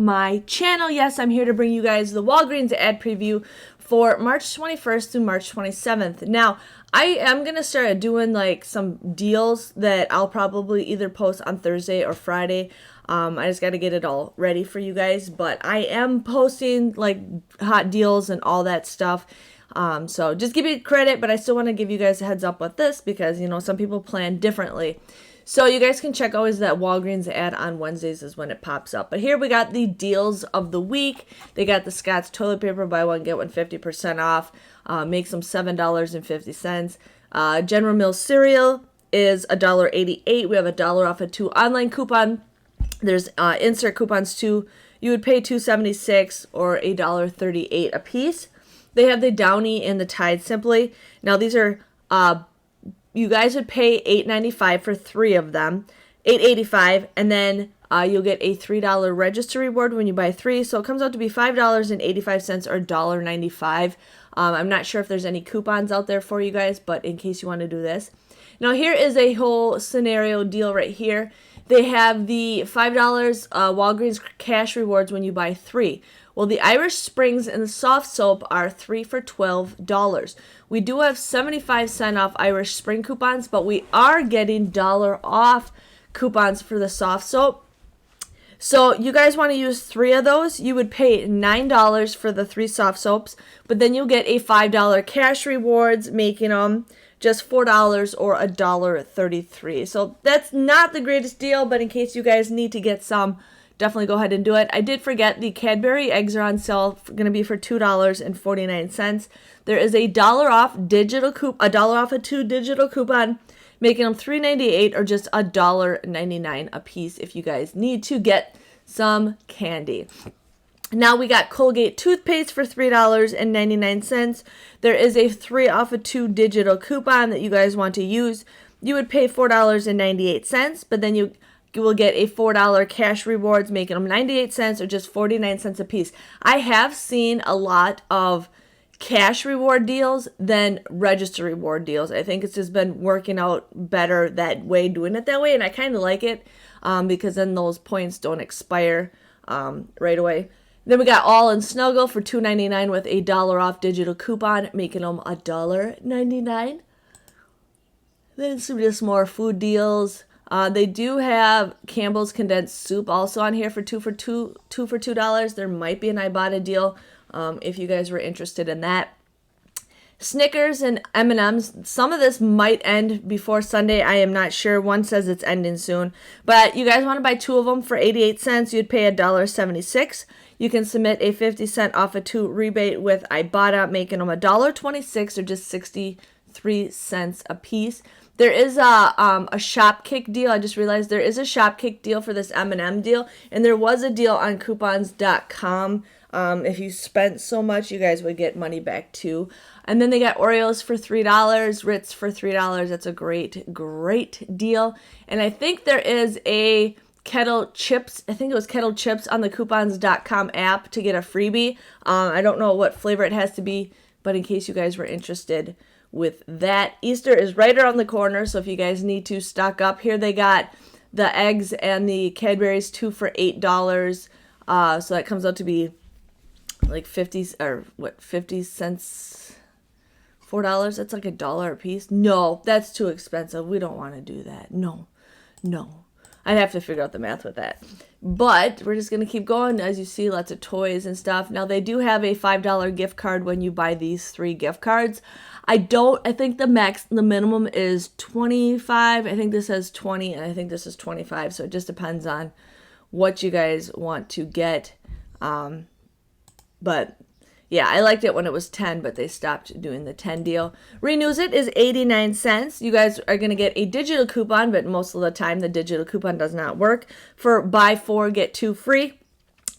my channel. Yes, I'm here to bring you guys the Walgreens ad preview for March 21st through March 27th. Now, I am going to start doing like some deals that I'll probably either post on Thursday or Friday. I just got to get it all ready for you guys, but I am posting like hot deals and all that stuff. So just give me credit, but I still want to give you guys a heads up with this because, you know, some people plan differently. So you guys can check always that Walgreens ad on Wednesdays is when it pops up. But here we got the deals of the week. They got the Scott's toilet paper, buy one, get one 50% off. Makes them $7.50. General Mills cereal is $1.88. We have $1 off a 2 online coupon. There's insert coupons too. You would pay $2.76 or $1.38 a piece. They have the Downy and the Tide Simply. Now these are you guys would pay $8.95 for 3 of them, $8.85, and then you'll get a $3 register reward when you buy 3. So it comes out to be $5.85 or $1.95. I'm not sure if there's any coupons out there for you guys, but in case you want to do this. Now here is a whole scenario deal right here. They have the $5 Walgreens cash rewards when you buy 3. Well, the Irish Springs and the soft soap are 3 for $12. We do have 75% off Irish Spring coupons, but we are getting $1 off coupons for the soft soap. So you guys want to use 3 of those. You would pay $9 for the 3 soft soaps, but then you'll get a $5 cash rewards, making them just $4 or $1.33. So that's not the greatest deal, but in case you guys need to get some, definitely go ahead and do it. I did forget the Cadbury eggs are on sale, going to be for $2.49. There is a $1 off digital $1 off a 2 digital coupon, making them $3.98 or just $1.99 a piece if you guys need to get some candy. Now we got Colgate toothpaste for $3.99. There is a 3 off a 2 digital coupon that you guys want to use. You would pay $4.98, but then you will get a $4 cash rewards, making them 98 cents or just 49 cents a piece. I have seen a lot of cash reward deals than register reward deals. I think it's just been working out better that way, doing it that way, and I kind of like it because then those points don't expire right away. Then we got All in Snuggle for $2.99 with a $1 off digital coupon, making them $1.99. Then some just more food deals. They do have Campbell's condensed soup also on here for two for $2. There might be an Ibotta deal if you guys were interested in that. Snickers and M&M's. Some of this might end before Sunday. I am not sure. One says it's ending soon. But you guys want to buy 2 of them for 88 cents. You'd pay $1.76. You can submit a 50% off a 2 rebate with Ibotta, making them $1.26 or just 63 cents a piece. There is a Shopkick deal. I just realized there is a Shopkick deal for this M&M deal. And there was a deal on coupons.com. If you spent so much, you guys would get money back too. And then they got Oreos for $3, Ritz for $3. That's a great, great deal. And I think there is a Kettle Chips. I think it was Kettle Chips on the coupons.com app to get a freebie. I don't know what flavor it has to be, but in case you guys were interested with that. Easter is right around the corner, so if you guys need to stock up, here they got the eggs and the Cadbury's 2 for $8. So that comes out to be like 50 cents, $4. That's like $1 a piece. No, that's too expensive. We don't want to do that. No. I'd have to figure out the math with that. But we're just going to keep going. As you see, lots of toys and stuff. Now, they do have a $5 gift card when you buy these 3 gift cards. I think the minimum is 25. I think this says 20, and I think this is 25. So it just depends on what you guys want to get. But yeah, I liked it when it was 10, but they stopped doing the 10 deal. Renews It is 89 cents. You guys are going to get a digital coupon, but most of the time the digital coupon does not work for buy 4, get 2 free.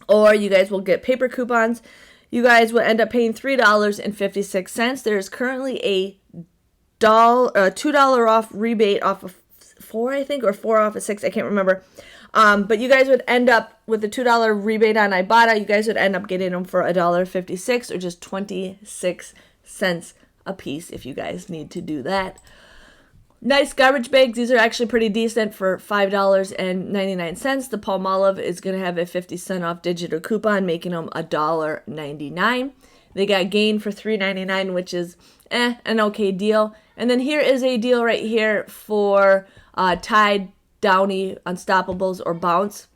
Or you guys will get paper coupons. You guys will end up paying $3.56. There's currently a $2 off rebate off of 4, I think, or 4 off of 6. I can't remember. But you guys would end up with the $2 rebate on Ibotta. You guys would end up getting them for $1.56 or just 26 cents a piece if you guys need to do that. Nice garbage bags. These are actually pretty decent for $5.99. The Palmolive is going to have a 50-cent off digital coupon, making them $1.99. They got Gain for $3.99, which is an okay deal. And then here is a deal right here for Tide, Downy, Unstoppables, or Bounce.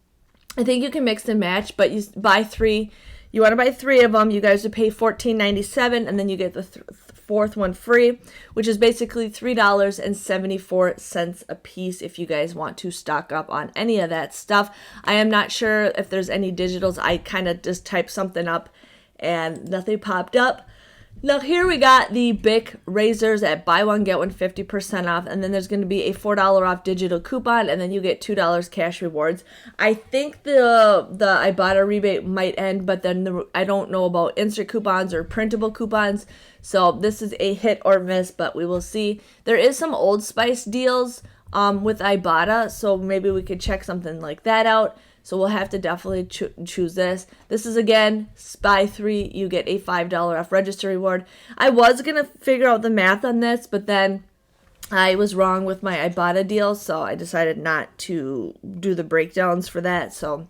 I think you can mix and match, but you buy three. You want to buy three of them. You guys would pay $14.97, and then you get the fourth one free, which is basically $3.74 a piece if you guys want to stock up on any of that stuff. I am not sure if there's any digitals. I kind of just typed something up and nothing popped up. Now here we got the Bic Razors at buy one, get one 50% off, and then there's going to be a $4 off digital coupon, and then you get $2 cash rewards. I think the Ibotta rebate might end, but then I don't know about insert coupons or printable coupons, so this is a hit or miss, but we will see. There is some Old Spice deals with Ibotta, so maybe we could check something like that out. So we'll have to definitely choose this. This is, again, buy three, you get a $5 off register reward. I was going to figure out the math on this, but then I was wrong with my Ibotta deal, so I decided not to do the breakdowns for that. So in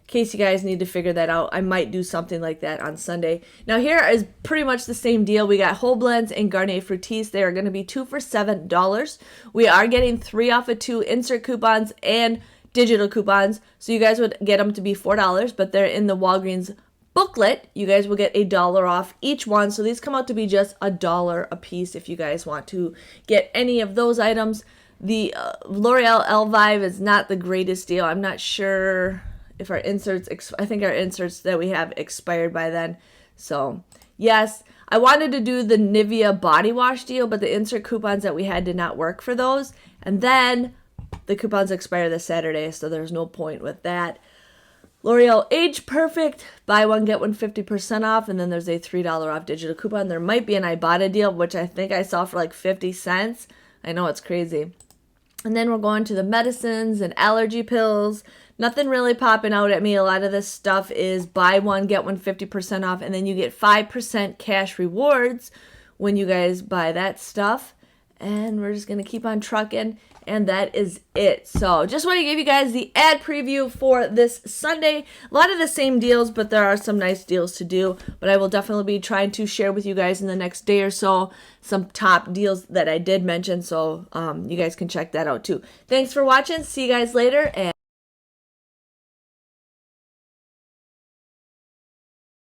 case you guys need to figure that out, I might do something like that on Sunday. Now here is pretty much the same deal. We got Whole Blends and Garnier Fructis. They are going to be 2 for $7. We are getting 3 off of 2 insert coupons and digital coupons, so you guys would get them to be $4, but they're in the Walgreens booklet. You guys will get $1 off each one, so these come out to be just $1 a piece if you guys want to get any of those items. The L'Oreal Elvive is not the greatest deal. I'm not sure if our inserts, I think our inserts that we have expired by then. So yes, I wanted to do the Nivea body wash deal, but the insert coupons that we had did not work for those. And then the coupons expire this Saturday, so there's no point with that. L'Oreal Age Perfect, buy one, get one 50% off, and then there's a $3 off digital coupon. There might be an Ibotta deal, which I think I saw for like 50 cents. I know, it's crazy. And then we're going to the medicines and allergy pills. Nothing really popping out at me. A lot of this stuff is buy one, get one 50% off, and then you get 5% cash rewards when you guys buy that stuff. And we're just going to keep on trucking, and that is it. So just want to give you guys the ad preview for this Sunday. A lot of the same deals, but there are some nice deals to do. But I will definitely be trying to share with you guys in the next day or so some top deals that I did mention, so you guys can check that out too. Thanks for watching. See you guys later. And